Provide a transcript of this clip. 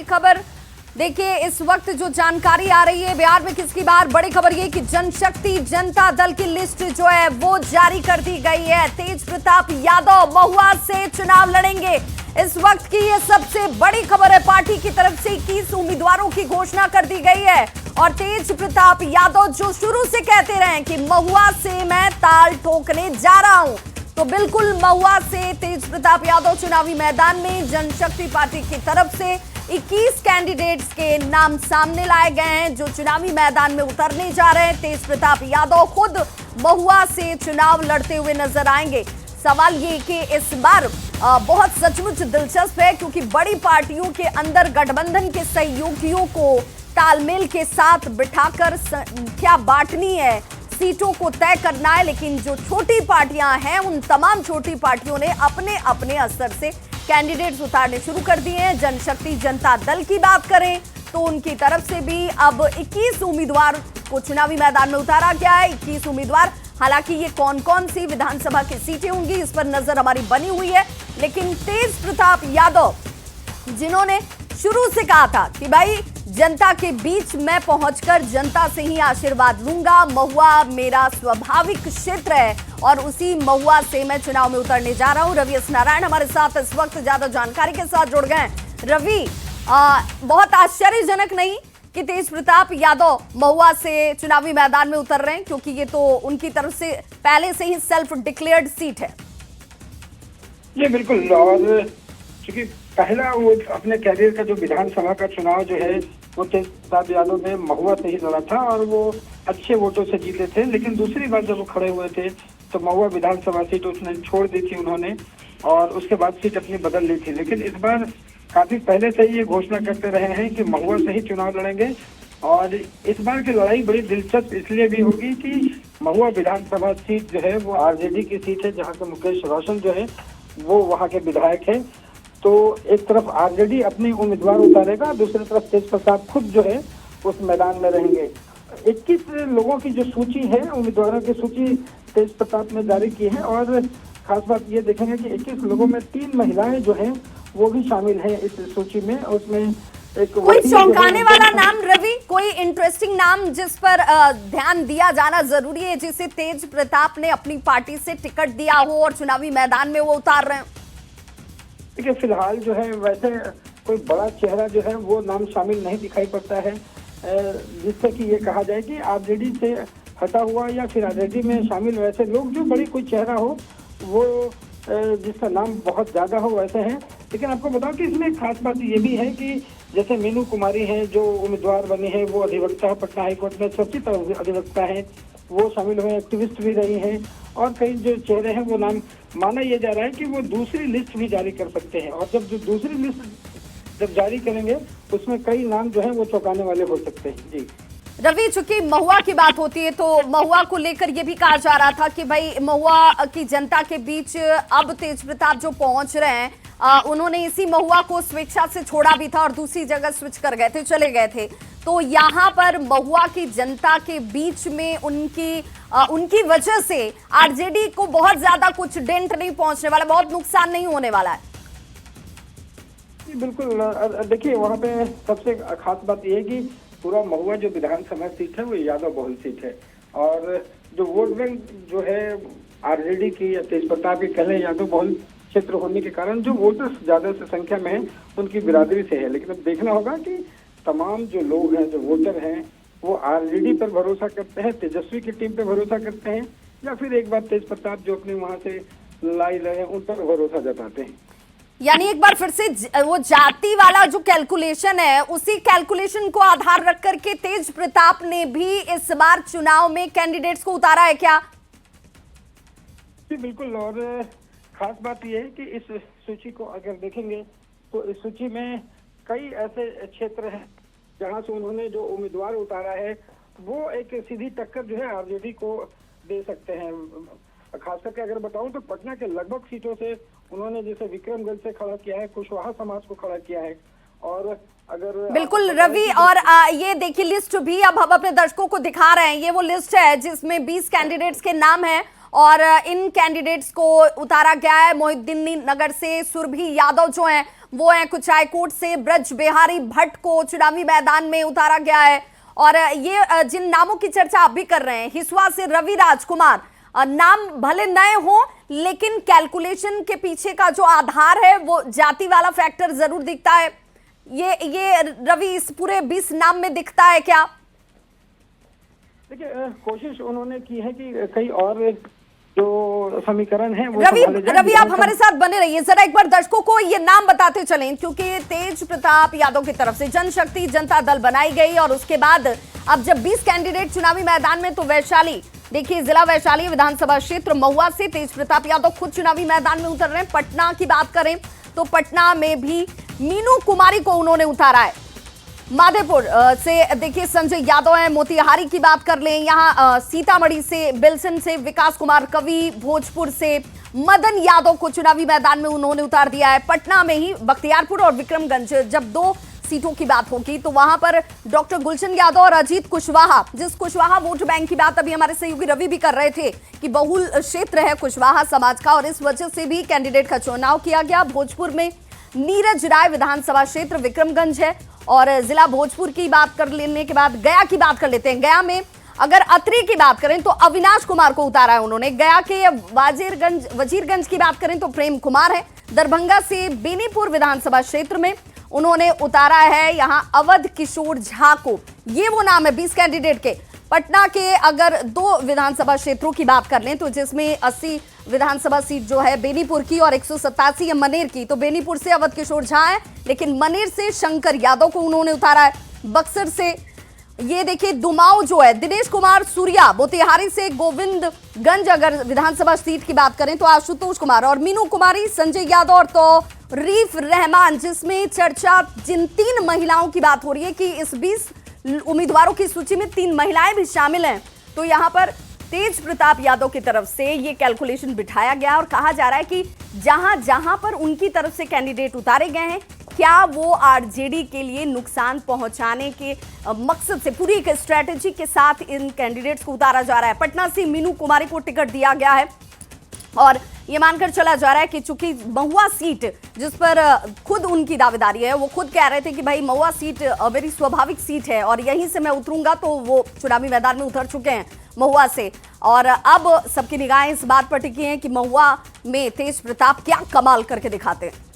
खबर देखिए, इस वक्त जो जानकारी आ रही है बिहार में किसकी बार बड़ी खबर ये कि जनशक्ति जनता दल की लिस्ट जो है वो जारी कर दी गई है। तेज प्रताप यादव महुआ से चुनाव लड़ेंगे। इस वक्त की ये सबसे बड़ी खबर है। पार्टी की तरफ से 21 उम्मीदवारों की घोषणा कर दी गई है और तेज प्रताप यादव जो शुरू से कहते रहे कि महुआ से मैं ताल ठोकने जा रहा हूं, तो बिल्कुल महुआ से तेज प्रताप यादव चुनावी मैदान में जनशक्ति पार्टी की तरफ से 21 कैंडिडेट्स के नाम सामने लाए गए हैं जो चुनावी मैदान में उतरने जा रहे हैं। तेज प्रताप यादव खुद महुआ से चुनाव लड़ते हुए नजर आएंगे। सवाल ये कि इस बार बहुत सचमुच दिलचस्प है क्योंकि बड़ी पार्टियों के अंदर गठबंधन के सहयोगियों को तालमेल के साथ बिठाकर संख्या बांटनी है, सीटों को तय करना है, लेकिन जो छोटी पार्टियां हैं उन तमाम छोटी पार्टियों ने अपने अपने स्तर से कैंडिडेट्स उतारने शुरू कर दिए हैं। जनशक्ति जनता दल की बात करें तो उनकी तरफ से भी अब 21 उम्मीदवार को चुनावी मैदान में उतारा गया है। 21 उम्मीदवार, हालांकि ये कौन कौन सी विधानसभा की सीटें होंगी इस पर नजर हमारी बनी हुई है, लेकिन तेज प्रताप यादव जिन्होंने शुरू से कहा था कि भाई जनता के बीच में पहुंचकर जनता से ही आशीर्वाद लूंगा, महुआ मेरा स्वाभाविक क्षेत्र है और उसी महुआ से मैं चुनाव में उतरने जा रहा हूं। रवि एस नारायण हमारे साथ इस वक्त ज्यादा जानकारी के साथ जुड़ गए। रवि, बहुत आश्चर्यजनक नहीं कि तेज प्रताप यादव महुआ से चुनावी मैदान में उतर रहे हैं, क्योंकि ये तो उनकी तरफ से पहले से ही सेल्फ डिक्लेयर्ड सीट है। ये बिल्कुल, और क्योंकि पहला वो अपने कैरियर का जो विधानसभा का चुनाव जो है वो तेज प्रताप यादव ने महुआ से ही लड़ा था और वो अच्छे वोटों से जीते थे। लेकिन दूसरी बार जब वो खड़े हुए थे तो महुआ विधानसभा सीट उसने छोड़ दी थी उन्होंने, और उसके बाद सीट अपनी बदल ली थी। लेकिन इस बार काफी पहले से ही ये घोषणा करते रहे हैं कि महुआ से ही चुनाव लड़ेंगे। और इस बार की लड़ाई बड़ी दिलचस्प इसलिए भी होगी कि महुआ विधानसभा सीट जो है वो आरजेडी की सीट है, जहाँ से मुकेश रोशन जो है वो वहाँ के विधायक है। तो एक तरफ आरजेडी अपनी उम्मीदवार उतारेगा, दूसरी तरफ तेज प्रताप खुद जो है उस मैदान में रहेंगे। 21 लोगों की जो सूची है, उम्मीदवारों की सूची तेज प्रताप ने जारी की है और खास बात ये देखेंगे कि 21 लोगों में 3 महिलाएं जो हैं वो भी शामिल हैं इस सूची में। उसमें एक कोई चौंकाने वाला नाम रवि, कोई इंटरेस्टिंग नाम जिस पर ध्यान दिया जाना जरूरी है, जिसे तेज प्रताप ने अपनी पार्टी से टिकट दिया हो और चुनावी मैदान में वो उतार रहे हैं? देखिए, फिलहाल जो है वैसे कोई बड़ा चेहरा जो है वो नाम शामिल नहीं दिखाई पड़ता है जिससे कि ये कहा जाए कि आरजेडी से हटा हुआ या फिर आरजेडी में शामिल वैसे लोग जो बड़ी कोई चेहरा हो वो जिसका नाम बहुत ज्यादा हो वैसे हैं। लेकिन आपको बताओ कि इसमें खास बात ये भी है कि जैसे मीनू कुमारी है जो उम्मीदवार बनी है, वो अधिवक्ता है, पटना हाईकोर्ट में चर्चित अधिवक्ता है, वो शामिल हुए, एक्टिविस्ट भी रही हैं। और कई जो चेहरे हैं वो नाम माना यह जा रहा है कि वो दूसरी लिस्ट भी जारी कर सकते हैं, और जब जो दूसरी लिस्ट जब जारी करेंगे उसमें कई नाम जो है वो चौंकाने वाले हो सकते हैं। जी रवि, चूंकि महुआ की बात होती है तो महुआ को लेकर यह भी कहा जा रहा था कि भाई महुआ की जनता के बीच अब तेज प्रताप जो पहुंच रहे हैं, उन्होंने इसी महुआ को स्वेच्छा से छोड़ा भी था और दूसरी जगह स्विच कर गए थे, चले गए थे। तो यहाँ पर महुआ की जनता के बीच में उनकी वजह से आरजेडी को बहुत ज्यादा कुछ डेंट नहीं पहुंचने वाला, बहुत नुकसान नहीं होने वाला है। बिल्कुल, देखिए वहाँ पे सबसे खास बात यह है कि पूरा महुआ जो विधानसभा सीट है वो यादव बहुल सीट है, और जो वोट बैंक जो है आरजेडी की या तेज प्रताप की कहले यादव बहुल क्षेत्र होने के कारण जो वोटर्स ज्यादा से संख्या में है उनकी बिरादरी से है। लेकिन अब देखना होगा कि तमाम जो लोग हैं, जो वोटर हैं, वो आरजेडी पर भरोसा करते हैं, तेजस्वी की टीम पे भरोसा करते हैं, या फिर एक बार तेज प्रताप जो अपने वहां से लाई रहे हैं उन पर भरोसा जताते हैं। यानी एक बार फिर से वो जाति वाला जो कैलकुलेशन है, उसी कैलकुलेशन को आधार रख करके तेज प्रताप ने भी इस बार चुनाव में कैंडिडेट्स को उतारा है क्या? जी बिल्कुल, और खास बात यह है कि इस सूची को अगर देखेंगे तो इस सूची में कई ऐसे क्षेत्र हैं जहां से उन्होंने जो उम्मीदवार उतारा है वो एक सीधी टक्कर जो है आरजेडी को दे सकते हैं। खास करके अगर बताऊं तो पटना के लगभग सीटों से उन्होंने जैसे विक्रमगंज से खड़ा किया है, कुशवाहा समाज को खड़ा किया है। और अगर बिल्कुल रवि, और ये देखिए लिस्ट भी अब हम अपने दर्शकों को दिखा रहे हैं। ये वो लिस्ट है जिसमें 20 कैंडिडेट्स के नाम हैं और इन कैंडिडेट्स को उतारा गया है। मोहिउद्दीन नगर से सुरभि यादव जो हैं वो है कुचायकोट से ब्रज बिहारी भट्ट को चुनावी मैदान में उतारा गया है। और ये जिन नामों की चर्चा आप भी कर रहे हैं, हिसुआ से रवि राजकुमार, नाम भले नए हो लेकिन कैलकुलेशन के पीछे का जो आधार है वो जाति वाला फैक्टर जरूर दिखता है। ये रवि इस पूरे 20 नाम में दिखता है क्या? देखिए, कोशिश उन्होंने की है कि कई और जो समीकरण है वो रवि आप हमारे साथ बने रहिए, जरा एक बार दर्शकों को ये नाम बताते चलें, क्योंकि तेज प्रताप यादव की तरफ से जनशक्ति जनता दल बनाई गई और उसके बाद अब जब 20 कैंडिडेट चुनावी मैदान में, तो वैशाली देखिए, जिला वैशाली विधानसभा क्षेत्र महुआ से तेज प्रताप यादव खुद चुनावी मैदान में उतर रहे हैं। पटना की बात करें तो पटना में भी मीनू कुमारी को उन्होंने उतारा है। माधेपुर से देखिए संजय यादव है। मोतिहारी की बात कर लें, यहाँ सीतामढ़ी से बिल्सन से विकास कुमार कवि, भोजपुर से मदन यादव को चुनावी मैदान में उन्होंने उतार दिया है। पटना में ही बख्तियारपुर और विक्रमगंज जब 2 सीटों की बात होगी तो वहां पर डॉक्टर गुलशन यादव और अजीत कुशवाहा, जिस कुशवाहा वोट बैंक की बात अभी हमारे सहयोगी रवि भी कर रहे थे कि बहुल क्षेत्र है कुशवाहा समाज का और इस वजह से भी कैंडिडेट का चुनाव किया गया। भोजपुर में नीरज राय विधानसभा क्षेत्र विक्रमगंज है। और जिला भोजपुर की बात कर लेने के बाद गया की बात कर लेते हैं। गया में अगर अत्री की बात करें तो अविनाश कुमार को उतारा है उन्होंने। गया के वजीरगंज की बात करें तो प्रेम कुमार है। दरभंगा से बेनीपुर विधानसभा क्षेत्र में उन्होंने उतारा है यहां अवध किशोर झा को। ये वो नाम है 20 कैंडिडेट के। पटना के अगर 2 विधानसभा क्षेत्रों की बात कर लें तो जिसमें 80 विधानसभा सीट जो है बेनीपुर की और 187 है मनेर की, तो बेनीपुर से अवध किशोर झा है लेकिन मनेर से शंकर यादव को उन्होंने उतारा है। बक्सर से ये देखिए दुमाऊ जो है दिनेश कुमार सूर्या, मोतिहारी से गोविंदगंज अगर विधानसभा सीट की बात करें तो आशुतोष कुमार और मीनू कुमारी, संजय यादव और तो रीफ रहमान, जिसमें चर्चा जिन 3 महिलाओं की बात हो रही है कि इस 20 उम्मीदवारों की सूची में 3 महिलाएं भी शामिल हैं। तो यहां पर तेज प्रताप यादव की तरफ से ये कैलकुलेशन बिठाया गया और कहा जा रहा है कि जहां जहां पर उनकी तरफ से कैंडिडेट उतारे गए हैं, क्या वो आरजेडी के लिए नुकसान पहुंचाने के मकसद से पूरी एक स्ट्रेटेजी के साथ इन कैंडिडेट्स को उतारा जा रहा है। पटना से मीनू कुमारी को टिकट दिया गया है और ये मानकर चला जा रहा है कि चूंकि महुआ सीट जिस पर खुद उनकी दावेदारी है, वो खुद कह रहे थे कि भाई महुआ सीट मेरी स्वाभाविक सीट है और यहीं से मैं उतरूंगा, तो वो चुनावी मैदान में उतर चुके हैं महुआ से। और अब सबकी निगाहें इस बात पर टिकी हैं कि महुआ में तेज प्रताप क्या कमाल करके दिखाते हैं।